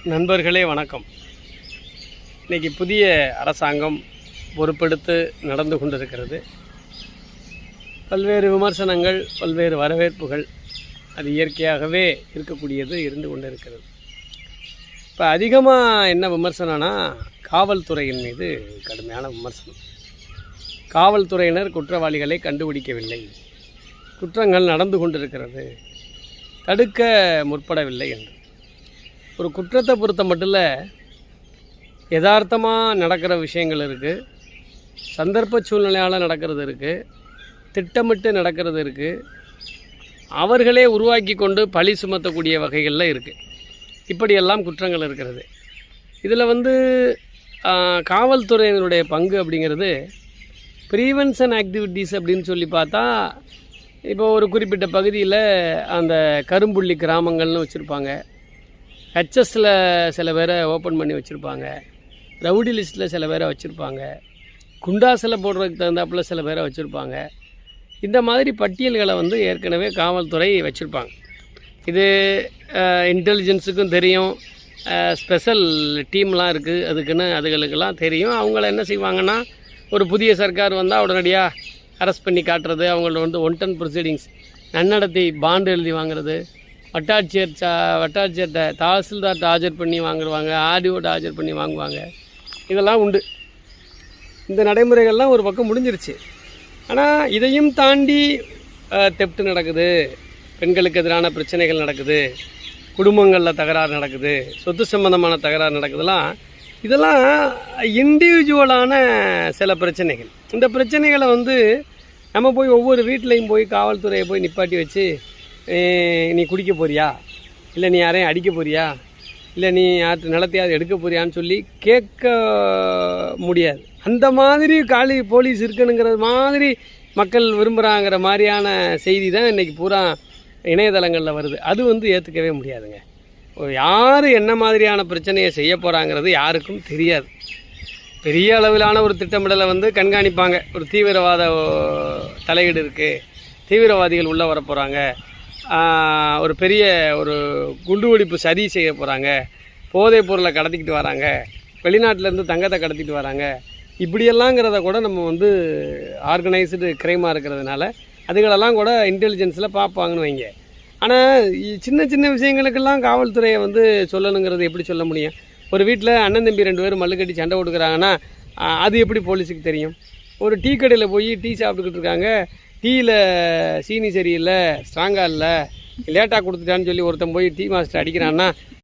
நண்பர்களே வணக்கம். இன்றைக்கி புதிய அரசாங்கம் பொறுப்பெடுத்து நடந்து கொண்டிருக்கிறது. பல்வேறு விமர்சனங்கள், பல்வேறு வரவேற்புகள் அது இயற்கையாகவே இருக்கக்கூடியது இருந்து கொண்டிருக்கிறது. இப்போ அதிகமாக என்ன விமர்சனம்னா காவல்துறையின் மீது கடுமையான விமர்சனம். காவல்துறையினர் குற்றவாளிகளை கண்டுபிடிக்கவில்லை, குற்றங்கள் நடந்து கொண்டிருக்கிறது, தடுக்க முற்படவில்லை என்று. ஒரு குற்றத்தை பொறுத்த மட்டும் யதார்த்தமாக நடக்கிற விஷயங்கள் இருக்குது, சந்தர்ப்ப சூழ்நிலையால் நடக்கிறது இருக்குது, திட்டமிட்டு நடக்கிறது இருக்குது, அவர்களே உருவாக்கி கொண்டு பழி சுமத்தக்கூடிய வகைகளில் இருக்குது. இப்படியெல்லாம் குற்றங்கள் இருக்கிறது. இதில் காவல்துறையினுடைய பங்கு அப்படிங்கிறது ப்ரீவென்ஷன் ஆக்டிவிட்டீஸ் அப்படின்னு சொல்லி பார்த்தா, இப்போ ஒரு குறிப்பிட்ட பகுதியில் அந்த கரும்புள்ளி கிராமங்கள்னு வச்சுருப்பாங்க, ஹெச்எஸில் சில பேரை ஓப்பன் பண்ணி வச்சுருப்பாங்க, ரவுடி லிஸ்ட்டில் சில பேரை வச்சுருப்பாங்க, குண்டாசில் போடுறதுக்கு தகுந்தாப்பில் சில பேரை வச்சுருப்பாங்க. இந்த மாதிரி பட்டியல்களை ஏற்கனவே காவல்துறை வச்சுருப்பாங்க. இது இன்டெலிஜென்ஸுக்கும் தெரியும், ஸ்பெஷல் டீம்லாம் இருக்குது அதுக்குன்னு, அதுகளுக்கெல்லாம் தெரியும். அவங்கள என்ன செய்வாங்கன்னா, ஒரு புதிய சர்க்கார் வந்தால் உடனடியாக அரெஸ்ட் பண்ணி காட்டுறது, அவங்கள ஒன்டன் ப்ரொசீடிங்ஸ், நன்னடத்தை பாண்டு எழுதி வாங்குறது, வட்டாட்சியர்கிட்ட தாசில்தார்கிட்ட ஆஜர் பண்ணி வாங்குவாங்க, ஆர்டிஓட்ட ஆஜர் பண்ணி வாங்குவாங்க. இதெல்லாம் உண்டு. இந்த நடைமுறைகள்லாம் ஒரு பக்கம் முடிஞ்சிருச்சு. ஆனால் இதையும் தாண்டி தெப்ட் நடக்குது, பெண்களுக்கு எதிரான பிரச்சனைகள் நடக்குது, குடும்பங்களில் தகராறு நடக்குது, சொத்து சம்பந்தமான தகராறு நடக்குதுலாம். இதெல்லாம் இண்டிவிஜுவலான சில பிரச்சனைகள். இந்த பிரச்சனைகளை நம்ம போய் ஒவ்வொரு வீட்லேயும் போய் காவல்துறையை போய் நிப்பாட்டி வச்சு, நீ குடிக்க போறியா, இல்லை நீ யாரையும் அடிக்க போறியா, இல்லை நீ யார்ட்டு நிலத்தையாவது எடுக்க போறியான்னு சொல்லி கேட்க முடியாது. அந்த மாதிரி போலீஸ் இருக்கணுங்கிறது மாதிரி மக்கள் விரும்புகிறாங்கிற மாதிரியான செய்தி தான் இன்றைக்கி பூரா இணையதளங்களில் வருது. அது ஏற்றுக்கவே முடியாதுங்க. யார் என்ன மாதிரியான பிரச்சனையை செய்ய போகிறாங்கிறது யாருக்கும் தெரியாது. பெரிய அளவிலான ஒரு திட்டமிடலை கண்காணிப்பாங்க. ஒரு தீவிரவாத தலையீடு இருக்குது, தீவிரவாதிகள் உள்ளே வர போகிறாங்க, ஒரு பெரிய ஒரு குண்டுவெடிப்பு சதி செய்ய போகிறாங்க, போதைப் பொருளை கடத்திக்கிட்டு வராங்க, வெளிநாட்டிலேருந்து தங்கத்தை கடத்திட்டு வராங்க, இப்படியெல்லாங்கிறத கூட நம்ம ஆர்கனைஸ்டு க்ரைமாக இருக்கிறதுனால அதுகளெல்லாம் கூட இன்டெலிஜென்ஸில் பார்ப்பாங்கன்னு வைங்க. ஆனால் சின்ன சின்ன விஷயங்களுக்கெல்லாம் காவல்துறையை சொல்லணுங்கிறது எப்படி சொல்ல முடியும்? ஒரு வீட்டில் அண்ணன் தம்பி 2 பேரும் மல்லு கட்டி சண்டை கொடுக்குறாங்கன்னா அது எப்படி போலீஸுக்கு தெரியும்? ஒரு டீ கடையில் போய் டீ சாப்பிட்டுக்கிட்டு இருக்காங்க, டீயில் சீனி சரியில்லை, ஸ்ட்ராங்காக இல்லை, லேட்டாக கொடுத்துட்டான்னு சொல்லி ஒருத்தன் போய் டீ மாஸ்டர் அடிக்கிறான்னா